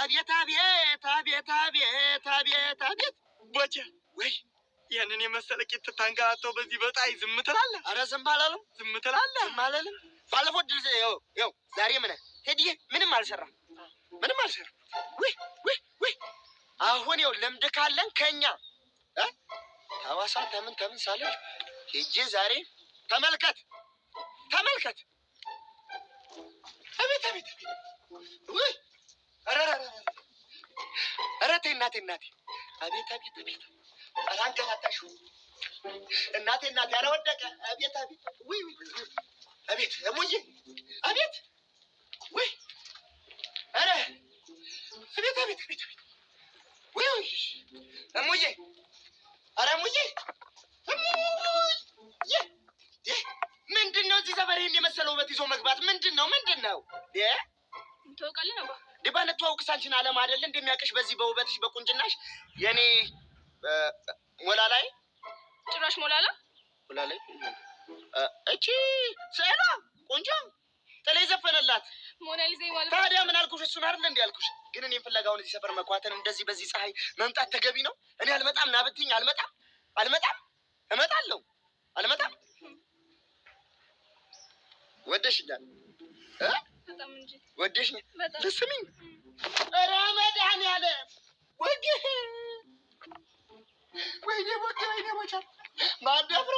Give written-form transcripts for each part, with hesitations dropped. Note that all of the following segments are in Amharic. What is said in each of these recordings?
አቤት አቤት አቤት አቤት አቤት አቤት ቦቼ ወይ ያንን የመሰለ ቂጥ ታንጋቶ በዚህ በጣይ ዝም ትላለህ? ኧረ ዝም አላለም። ዝም ትላለህ? ዝም አላለም። ባለፈው ድል ይኸው ዛሬ ምን ሄድዬ ምንም አልሰራም። ምንም አልሰራም። ወይ አሁን ይኸው ልምድ ካለን ከኛ ታዋሳ ተምን ሳልል ሄጄ ዛሬ ተመልከት አቤት አቤት ወይ ኧረ ተይ እናቴ አቤት አቤት አቤት ኧረ አንገላታሽው እናቴ ኧረ ወደቀ አቤት አቤት ወይ አቤት እሙዬ አቤት ወይ ኧረ አቤት አቤት አቤት ወይ እሙዬ ኧረ እሙዬ ምንድን ነው እዚህ ሰፈር ይሄን የመሰለ ውበት ይዞ መግባት? ምንድን ነው ታውቃለህ ነው ዲባን ተዋውቅሽ አንቺን አለም አይደል እንደሚያውቅሽ በዚህ በውበትሽ በቁንጅናሽ የኔ ሞላላይ ጭራሽ ሞላላ እቺ ሰላ ቆንጆ ጥሌ ዘፈነላት ሞናሊዛ ማለት ታዲያ ምን አልኩሽ? እሱን አይደል እንዴ ያልኩሽ? ግን እኔ ፍለጋውን እዚህ ሰፈር መኳተን እንደዚህ በዚህ ፀሐይ መምጣት ተገቢ ነው? እኔ አልመጣም ና ብትይኝ አልመጣም እመጣለሁ አልመጣም ወደሽኛል በጣም እንጂ ወደሽኝ ልስሚኝ ኧረ መድኃኒዓለም ወይኔ ቦቻ ማደፍሮ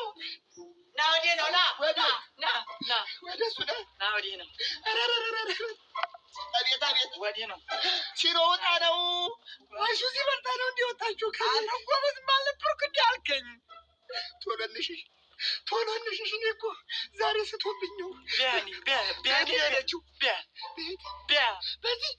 ና ወዲህ ነው ና ወደ እሱ ና ወዲህ ነው አቤት አቤት ወዲህ ነው ሲሮጣ ነው እሺ ሲበልጣ ነው እንዲወጣችሁ ጎበዝ ባልነበርኩ እንዲህ አልከኝ ቶሎ እንሽሽ እኔ እኮ ዛሬ ስቶብኝ ነው ቢያኒ ሄደችው በዚህ